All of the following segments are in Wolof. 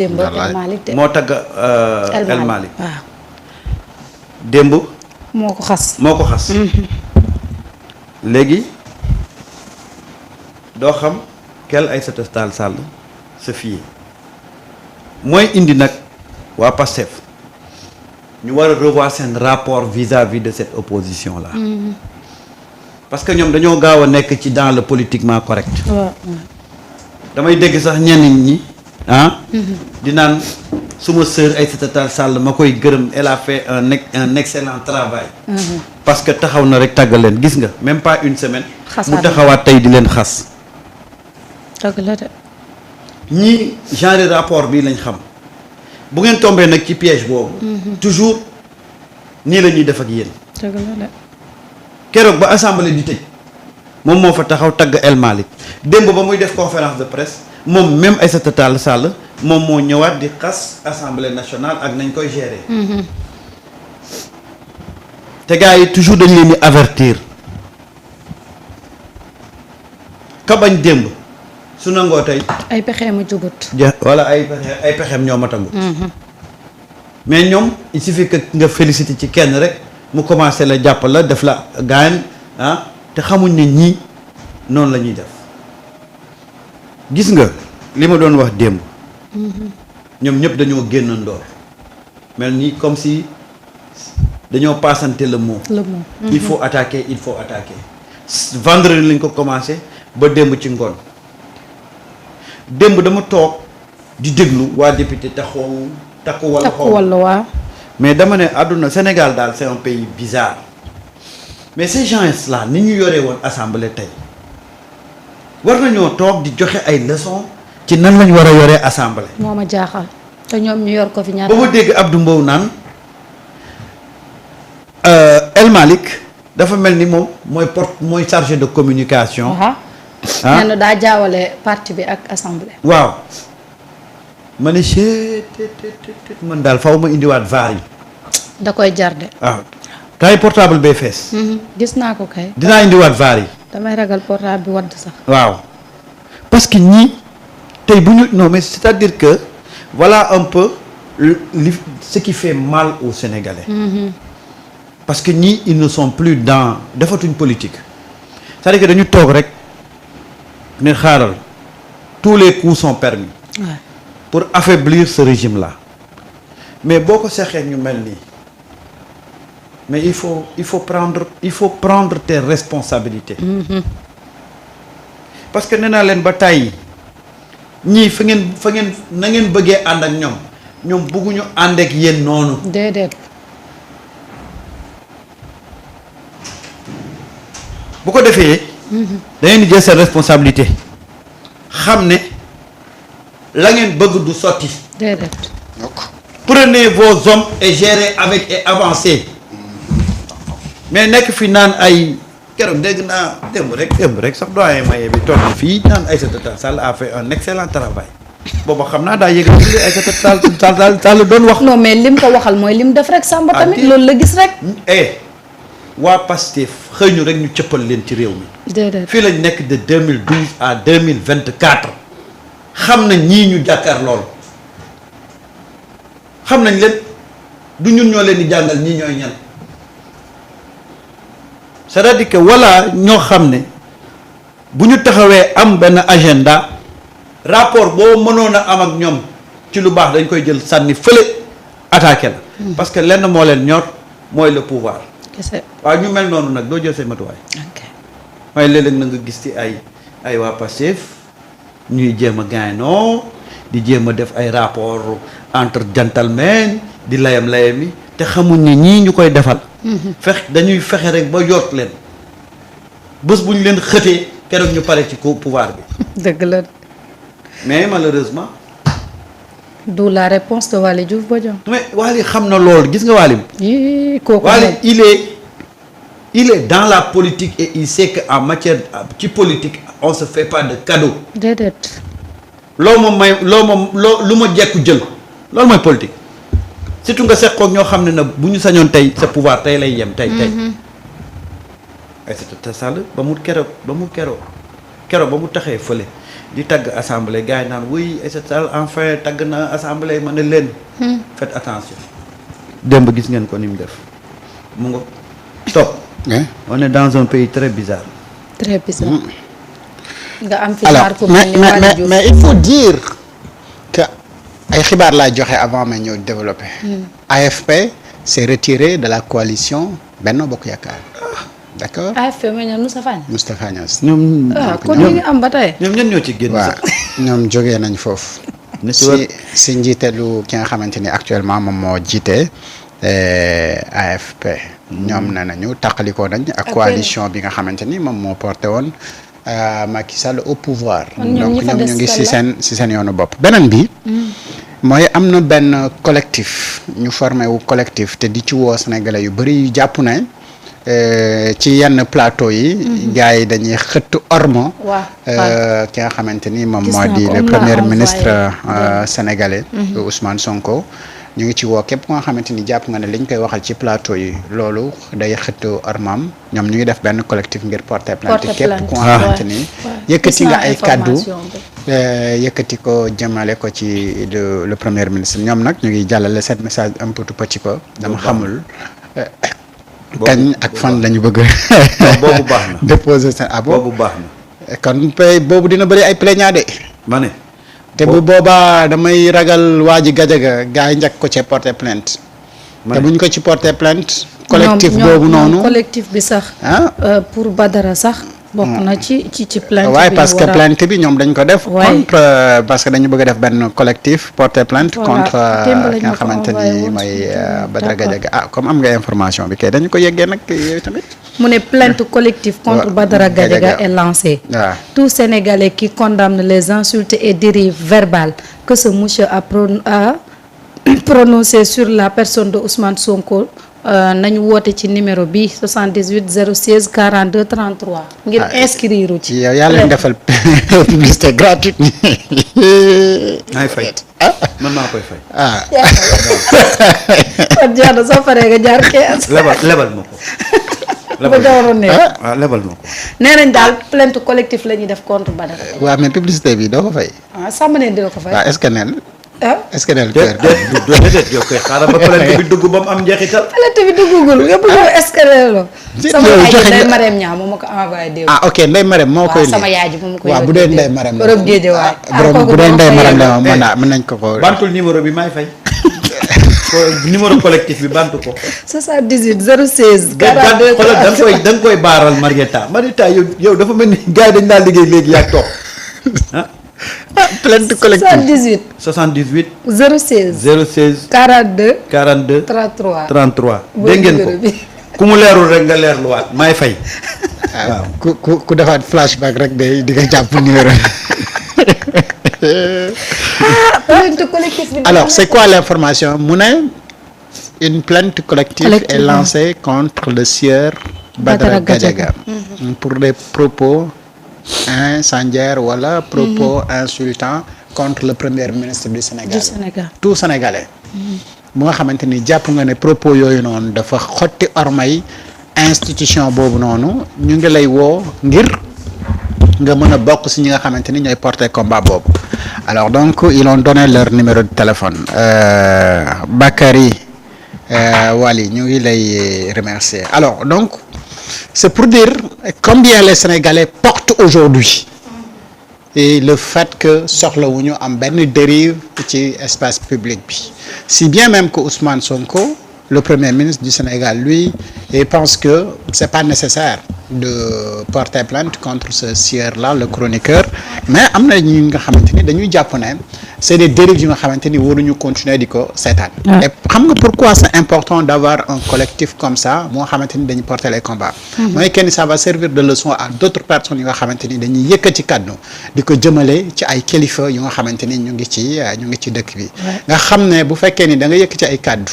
démb El Malick moo tagg El Malick waaw. démb. moo ko xas. léegi doo xam quel Aïssata Tall Sall sa fille mooy indi nag waa PASTEF ñu war a revoir seen rapport vis-à-vis de cette opposition là. parce que ñoom dañoo gaaw a nekk ci dans le politiquement correct. damay dégg sax ñenn ñi di naan suma sœur Aïssata Tall Sall ma koy gërëm elle a fait un excellent travail. parce que taxaw na rek tàggal leen gis nga même pas une semaine. mu taxawaat tey di leen xas. dëgg la de. ñii genre rapport bii lañ xam bu ngeen tombee nag ci piège boobu. toujours nii la ñuy def ak yéen. dëgg la de. keroog ba assemblée di tëj moom moo fa taxaw tagg El Malick démb ba muy def conférence de presse moom même Aïssata Tall Sall moom moo ñëwaat di xas assemblée nationale ak nañ koy gérer. te gars yi toujours dañ leen di avertir ka bañ démb su nangoo tey. ay pexeem a jugut. wala ay pexeem ñoo matagut. mais ñoom il suffit que nga féliciter ci kenn rek mu commencé la jàpp la def la gaañ te xamuñ ne ñii noonu la ñuy def gis nga li ma doon wax démb. ñoom ñëpp dañoo génn ndoor mel ni comme si dañoo passante le mot. il faut attaquer vendredi lañ ko commencé ba démb ci ngoon démb dama toog di déglu waa député takku walla waaw. mais dama ne àdduna Sénégal daal c'est un pays bizarre mais ces gens là ni ñu yoree woon assemblée tey war nañoo toog di joxe ay leçons ci nan lañ war a yoree assemblée. moo ma jaaxal te ñoom ñu yor ko fi ñaata. ba ma dégg Abdou Mbow naan El Malick dafa mel ni moom mooy chargé de communication. nee na daa jaawale parti bi ak assemblée. waaw ma ne man daal faw ma indiwaat vaar yi. da koy jar de. waaw tay portable bee fees. gis naa ko kay. dinaa indiwaat vaar yi. damay ragal portable bi wadd sax. waaw parce que ñii tey bu ñu non mais c'est-à-dire que voilà un peu ce qui fait mal aux Sénégalais. parce que ñii ils ne sont plus dans defatuñ politique c'est-à-dire que dañu toog rek ne xaaral tous les coups sont permis. pour affaiblir ce régime là mais boo ko seexee ñu mel nii mais il faut prendre tes responsabilités. parce que nee naa leen ba tàyyi ñii fa ngeen na ngeen bëggee ànd ak ñoom bëgguñu ànd ak yéen noonu. déedéet. bu ko defee. da ngeen di jël seen responsabilité xam ne la ngeen bëgg du sotti. déedéet. prenez vos hommes et gérez avec et avancez mais nekk fi naan ay keroog dégg naa démb rek sax doyen maye bi toog na fii naan Aïssata Tall Sall a fait un excellent travail booba xam naa daa yëgal li Aïssata Tall Sall doon wax. non mais lim ko waxal mooy lim def rek Samba tamit loolu la gis rek. waa Pastef xëy ñu rek ñu cëppal leen ci réew mi. déedéet fii lañ nekk de 2012 à 2024 xam nañ ñii ñu jàkkaar lool xam nañ leen du ñun ñoo leen di jàngal ñii ñooy ñan c'est-à-dire que voilà ñoo xam ne bu ñu taxawee am benn agenda rapport boo mënoon a am ak ñoom ci lu baax dañ koy jël sànni fële attaqué la. parce que lenn moo leen ñor mooy le pouvoir. waaw ñu mel noonu nag doo jël say matuwaay. waaye léeg-léeg na nga gis ci ay waa Pastef ñuy jéem a gaynoo di jéem a def ay rapport entre gentlemen di layam-layami te xamuñ ne ñii ñu koy defal. dañuy fexe rek ba yoot leen bés bu ñu leen xëtee keroog ñu pare ci pouvoir bi. dëgg la. mais malheureusement. d'où la réponse de Waly Diouf Bodiang. mais Waly xam na loolu gis nga Waly. kooku Waly il est dans la politique et il sait que en matière ci politique on se fait pas de cadeau. déedéet. loo lu ma jekku jël loolu mooy politique surtout nga seq koog ñoo xam ne nag bu ñu sañoon tey sa pouvoir tey lay yem. tey Aïssata Tall Sall ba mu taxee fële di tagg assemblée gars yi naan oui Aïssata Tall enfin tagg na assemblée ma ne leen. faites attention. démb gis ngeen ko ni mu def mu nga stop. on est dans un pays très bizarre. très bizarre. nga am fi alors genre ku mel ni Waly Diouf. mais il faut dire que ay xibaar laa joxe avant ma ñëw développé. AFP s'est retiré de la coalition Benno Bokk Yaakaar. d'accord AFP mooy ñoom Moustapha Niasse. ñoom kon ñu ngi am ba tey. ñoom ñen ñoo ci génn waaw sax. ñoom jógee nañ foofu. si njiiteelu ki nga xamante ni actuellement moom moo jiite AFP. ñoom nee nañu tàqalikoo nañ ak coalition bi nga xamante ni moom moo porté woon Macky Sall au pouvoir. donc ñoom ñu ngi si seen yoonu bopp. beneen bi. mooy am na benn collectif ñu formé wu collectif te di ci woo sénégalais yu bëri yu jàpp ne ci yenn plateau yi. gars yi dañuy xëtt ormo. ki nga xamante ni moom moo di le premier ministre sénégalais. Ousmane Sonko. ñu ngi ci woo képp ku nga xamante ni jàpp nga ne liñ koy waxal ci plateau yi loolu day xëtt ormam ñoom ñu ngi def benn collectif ngir porter plainte képp ku nga xamante ni yëkkati nga ay kaddu yëkkati ko jëmale ko ci le premier ministre ñoom nag ñu ngi jàllale seen message un peu tout petit peu dama xamul kañ ak fan lañu bëgg boobu baax na déposer seen boobu baax na kon boobu dina bëri ay plaignant de ma ne te bu boobaa damay ragal waa ji Gajaga gars yi njëkk ko ci porter plainte te buñ ko ci porter plainte collectif boobu noonu collectif bi sax pour Badara sax bokk na ci plainte waaye parce que plainte bi ñoom dañ ko def contre parce que dañu bëgg a def benn collectif porter plainte contre ki nga xamante ni mooy Badara Gajaga comme am nga information bi kay dañu ko yeggee nag yooyu tamit mu ne plainte collective contre Badara Gadiaga est lancée. Tout Sénégalais qui condamne les insultes et dérives verbales que ce monsieur a prononcé sur la personne de Ousmane Sonko nañu woote ci numéro bi 78 016 42 33. ngir inscrire ci. yow yaa leen defal publicité gratuite. ay fay. man maa koy fay. kon jaar na soo paree nga jaar kees. lebal ma ko. ba jawaroon ne lebal ma ko. nee nañ daal plainte collective la ñuy def contre Badara. waaw mais publicité bi doo ko fay. sàmm ne dina ko fay. waaw est-ce que neen. est-ce que neen. déedéet yow koy xaaral ba plainte bi dugg ba mu am njeexital. plainte bi duggugul nga bëgg a est-ce que la. sama yaay ji Ndeye Marème Niang moo ma ko envoyé déw. ok Ndeye Marème moo koy lii sama yaay ji moo ma koy waaw bu dee Ndeye Marème la Europe Guédiawaye. bu dee Ndeye Marème la mën nañ ko bantul numéro bi maay fay. numéro collectif bi bantu ko. 78 016. 42 xoolal da nga koy baaral Marieta yow dafa mel ni gars yi dañ laa liggéey léegi yaa toog plainte collective 78. 78. 016. 016. 42. 42. 33. 33. dégg ngeen ko ku mu leerul rek nga leerluwaat maay fay. waaw ku defaat flashback rek day di nga jàpp numéro. plainte collective. Alors, c'est quoi l'information? Une plainte collective est lancée contre le sieur Badara Gadiaga pour des propos incendiaires ou propos insultants contre le premier ministre du Sénégal. Tout Sénégalais. bu nga xamante ni jàpp nga ne propos yooyu noonu dafa xotti ormay institution boobu noonu ñu ngi lay woo ngir nga mën a bokk si ñi nga xamante ni ñooy porter combat boobu. Alors donc ils ont donné leur numéro de téléphone Bakary Waly ñu ngi lay remercier. Alors donc c'est pour dire combien les Sénégalais portent aujourd'hui et le fait que soxlawuñu am benn dérive ci espace public bi si bien même que Ousmane Sonko le premier ministre du Sénégal lui il pense que c'est pas nécessaire de porter plainte contre ce sieur-là le chroniqueur mais am na ñi nga xamante ni dañuy jàpp ne c'est des dérives yu nga xamante ni waruñu continuer di ko seetaan. Et xam nga pourquoi c'est important d'avoir un collectif comme ça moo xamante ni dañuy porter les combats. mooy kenn ça va servir de leçon à d'autres personnes yu nga xamante ni dañuy yëkkati kàddu di ko jëmale ci ay kilifa yu nga xamante ni ñu ngi ci dëkk bi. nga xam ne bu fekkee ni da nga yëkkati ay kàddu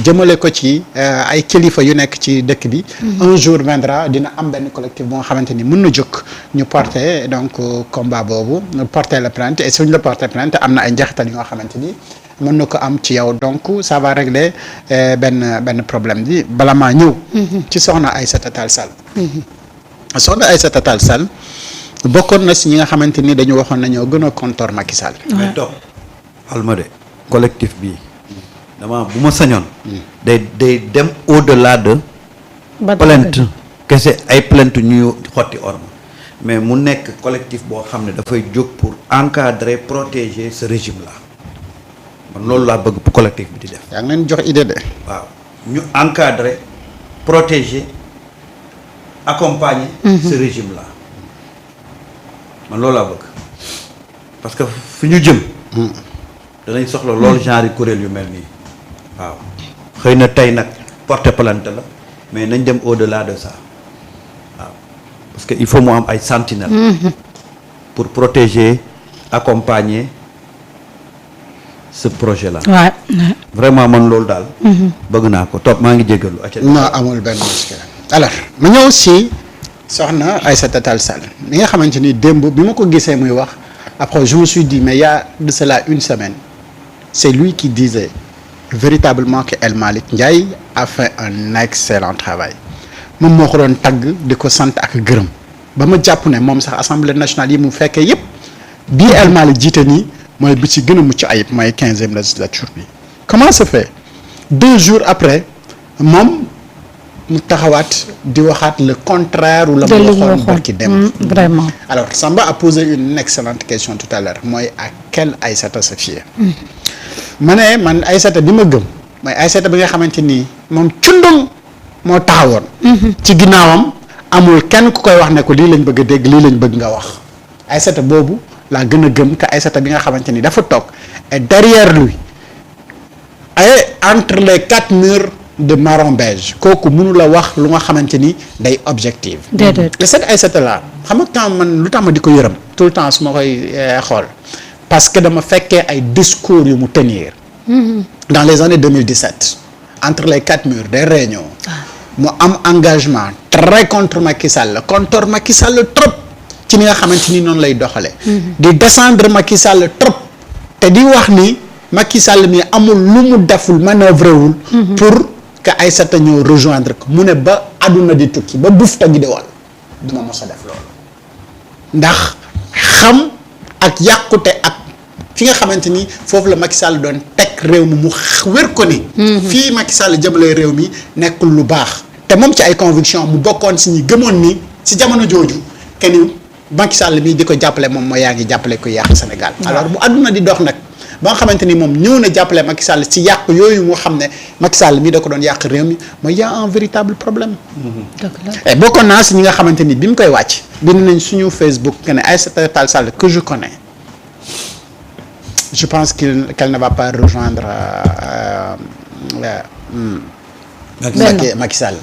jëmale ko ci ay kilifa yu nekk ci dëkk bi. un jour viendra dina am benn collectif boo xamante ni mën na jóg ñu porter donc combat boobu ñu porter la plainte et suñ la porter plainte am na ay njeexital yu nga xamante ni mën na ko am ci yow donc ça va régler benn problème bi bala maa ñëw. ci soxna Aïssata Tall Sall. soxna Aïssata Tall Sall bokkoon na si ñi nga xamante ni dañu waxoon nañoo gën a contre Macky Sall. mais topp almade collectif bi dama bu ma sañoon. day dem au-delà de. plainte kese ay plainte ñuy xotti orma mais mu nekk collectif boo xam ne dafay jóg pour encadrer protéger ce régime là man loolu laa bëgg pour collectif bi di def. yaa ngi leen jox idée de. waaw ñu encadrer protéger accompagner. ce régime là man loolu laa bëgg parce que fi ñu jëm. danañ soxla loolu genre yi kuréel yu mel nii waaw xëy na tey nag porter plainte la mais nañ dem au-delà de ça waaw parce que il faut mu am ay sentinelles. pour protéger accompagner ce projet là. waaw vraiment man loolu daal. bëgg naa ko topp maa ngi jéggalu. non amul benn muskila. alors ma ñëw si soxna Aïssata Tall Sall mi nga xamante ni démb bi ma ko gisee muy wax après je me suis dit mais il y a de cela une semaine c'est lui qui disait véritablement que El Malick Ndiaye a fait un excellent travail moom moo ko doon tagg di ko sant ak gërëm ba ma jàpp ne moom sax assemblée nationale yi mu fekkee yépp bii El Malick jiite nii mooy bi ci gën a mucc ayib mooy 15e législature bi comment se fait 2 jours après moom mu taxawaat di waxaat le contraire ou la mu waxoon barki dem vraiment. alors Samba a posé une excellente question tout à l'heure mooy à quelle Aïssata se fier ma ne man Aïssata bi ma gëm mooy Aïssata bi nga xamante ni moom cundum moo taxawoon ci ginnaawam amul kenn ku koy wax ne ko lii lañ bëgg a dégg lii lañ bëgg nga wax Aïssata boobu laa gën a gëm que Aïssata bi nga xamante ni dafa toog et derrière lui et entre les 4 murs de marron beige kooku mënu la wax lu nga xamante ni day objective. déedéet te cette Aïssata là xam nga temps man lu tax ma di ko yërëm tout le temps su ma koy xool parce que dama fekkee ay discours yu mu tenir. dans les années 2017 entre les 4 murs des réunions. mu am engagement très contre Macky Sall trop ci ni nga xamante ni noonu lay doxale di descendre Macky Sall trop te di wax ni Macky Sall mi amul lu mu deful manœuvre wul pour que Aïssata ñëw rejoindre ko mu ne ba àdduna di tukki ba bufta gi di wal duma mos a def loolu ndax xam ak yàqute ak fi nga xamante ni foofu la Macky Sall doon teg réew mi mu wér ko ni fii Macky Sall jëmale réew mi nekkul lu baax te moom ci ay conviction mu bokkoon si ñi gëmoon ni si jamono jooju kenn Macky Sall mii di ko jàppale moom mooy yaa ngi jàppale ko yàq Sénégal alors bu àdduna di dox nag ba nga xamante ni moom ñëw na jàppale Macky Sall ci yàq yooyu moo xam ne Macky Sall mii da ko doon yàq réew mi mooy y a un véritable problème et bokkoon naa si ñi nga xamante ni bi mu koy wàcc bind nañ suñu Facebook que ne Aïssata Tall Sall que je connais je pense qu'elle ne va pas rejoindre Macky Sall.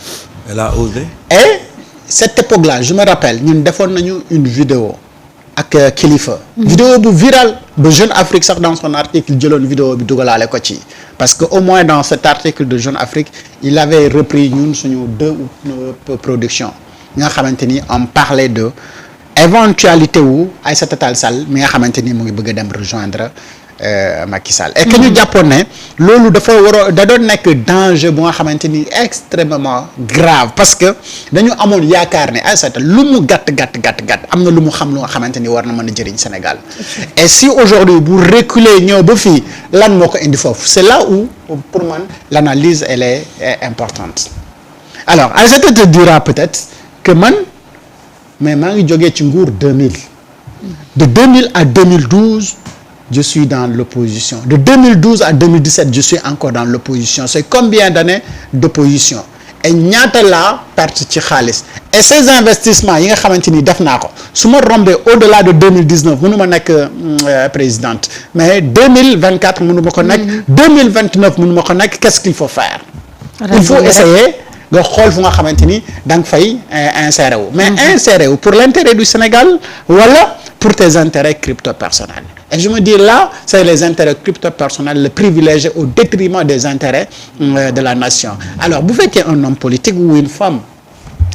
Elle a osé. Et cette époque-là je me rappelle ñun defoon nañu une vidéo ak Kilifeu. vidéo bu viral ba Jeune Afrique sax dans son article jëloon vidéo bi dugalaale ko ci parce que au moins dans cet article de Jeune Afrique il avait repris ñun suñu 2 productions nga xamante ni on parlait de éventualité wu Aïssata Tall Sall mi nga xamante ni mu ngi bëgg a dem rejoindre Macky Sall et que ñu jàppoon ne loolu dafa da doon nekk danger bu nga xamante ni extrêmement grave parce que dañu amoon yaakaar ne Aïssata lu mu gàtt am na lu mu xam lu nga xamante ni war na mën a jëriñ Sénégal et si aujourd'hui bu reculer ñëw ba fii lan moo ko indi foofu c'est là où pour man l'analyse elle est importante alors Aïssata te dira peut-être que man mais maa ngi jógee ci nguur 2000 de 2000 à 2012 je suis dans l'opposition de 2012 à 2017 je suis encore dans l'opposition c'est combien d'années d'opposition et ñaata laa perte ci xaalis et ces investissements yi nga xamante ni def naa ko su ma rombee au-delà de 2019 mënu ma nekk présidente mais 2024 mënu ma ko nekk 2029 mënu ma ko nekk qu'est-ce qu'il faut faire il faut essayer nga xool fu nga xamante ni da nga fay insérer wu mais insérer wu pour l'intérêt du Sénégal wala pour tes intérêts crypto-personnels et je me dis là c'est les intérêts crypto-personnels le privilégié au détriment des intérêts de la nation alors bu fekkee un homme politique ou une femme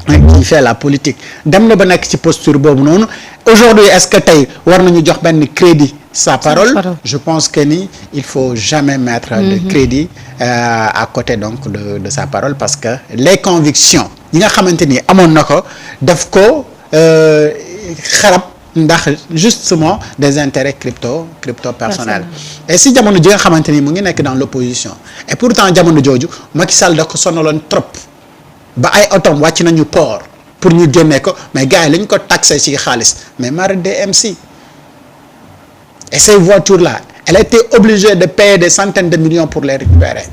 qui fait la politique dem na ba nekk ci posture boobu noonu aujourd'hui est-ce que tey war nañu jox benn crédit sa parole je pense que ni il faut jamais mettre de crédit à côté donc de sa parole parce que les convictions yi nga xamante ni amoon na ko daf ko xarab ndax justement des intérêts crypto personnels. Et si jamono ji nga xamante ni mu ngi nekk dans l'opposition et pourtant jamono jooju Macky Sall da ko sonaloon trop ba ay otom wàcc nañu port pour ñu génnee ko mais gars yi lañ ko taxé ci xaalis mais mara DMC et ces voitures là elle a été obligée de payer des centaines de millions pour les récupérer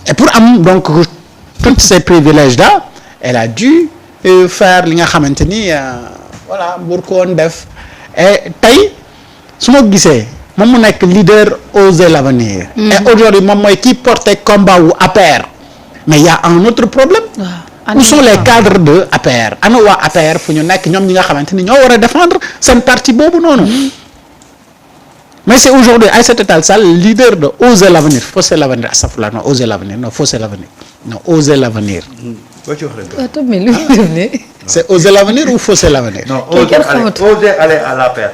et pour am donc tous ces privilèges là elle a dû faire li nga xamante ni voilà bur ko woon def et tey su ma gisee moom mu nekk leader Osez l'Avenir et aujourd'hui moom mooy kii porté combat wu APR mais il y a un autre problème où sont les cadres de APR ana waa APR fu ñu nekk ñoom ñi nga xamante ni ñoo war a défendre seen parti boobu noonu mais c'est aujourd'hui Aïssata Tall Sall leader de Osez l'Avenir Fausser l'Avenir astafurlah non Osez l'Avenir non Fausser l'Avenir non Osez l'Avenir c'est Osez l'Avenir ou Fausser l'Avenir non Osez aller à l'APR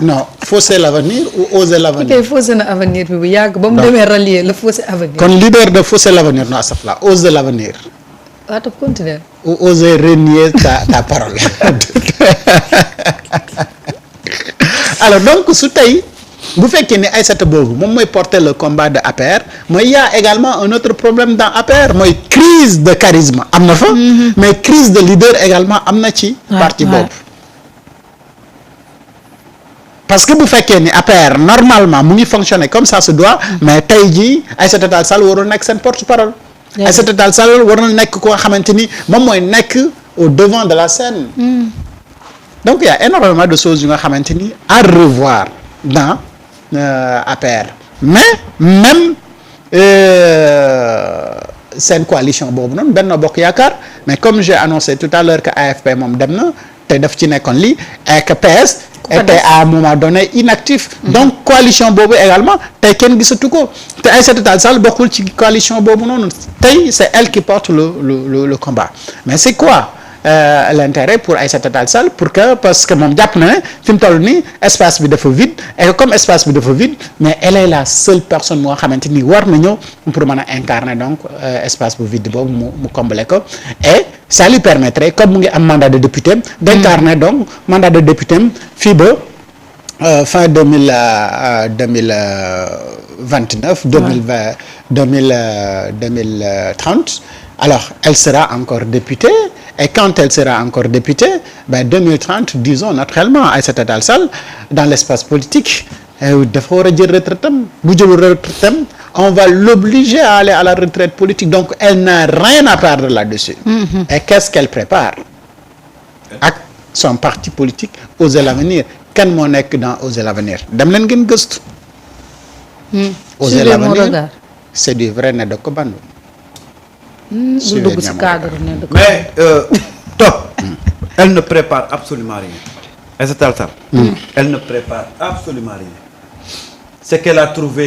non Fausser l'Avenir ou Osez l'Avenir ok Fausser na avenir bi bu yàgg ba mu demee rallier le Fausser avenir kon leader de Fausser l'Avenir non astafurlah Osez l'Avenir waaw te continuer ou oser renier ta parole alors donc su tey bu fekkee ne Aïssata boobu moom mooy porter le combat de APR mooy y a également un autre problème dans APR mooy crise de charisme am na fa mais crise de leader également am na ci parti boobu parce que bu fekkee ni APR normalement mu ngi fonctionner comme ça se doit mais tey jii Aïssata Tall Sall waroon nekk seen porte-parole Aïssata Tall Sall war na nekk koo xamante ni moom mooy nekk au devant de la scène donc il y a énormément de choses yu nga xamante ni à revoir dans APR mais même seen coalition boobu noonu Benno Bokk Yaakaar mais comme j'ai annoncé tout à l'heure que AFP moom dem na te daf ci nekkoon lii et que PS était à un moment donné inactif donc coalition boobu également tey kenn gisatu ko te Aïssata Tall Sall bokkul ci coalition boobu noonu tey c'est elle qui porte le combat mais c'est quoi l'intérêt pour Aïssata Tall Sall parce que moom jàpp na ne fi mu toll nii espace bi dafa vide et comme espace bi dafa vide mais elle est la seule personne moo xamante ni war na ñëw pour mën a incarner donc espace bu vide boobu mu combler ko et ça lui permettrait comme mu ngi am mandat de député d'incarner donc mandat de député fii ba fin 2029 2030 alors elle sera encore députée et quand elle sera encore députée 2030 disons naturellement Aïssata Tall Sall dans l'espace politique dafa war a jël retraitam bu jëlul retraitam on va l'obliger à aller à la retraite politique donc elle n'a rien à perdre là-dessus et qu'est-ce qu'elle prépare ak son parti politique Osez l'Avenir kan moo nekk dans Osez l'Avenir dem leen ngeen gëstu Osez l'Avenir c'est du vrai ne de ko bandu du dugg ci cadre ne de ko mais top elle ne prépare absolument rien Aïssata Tall Sall elle ne prépare absolument rien ce qu'elle a trouvé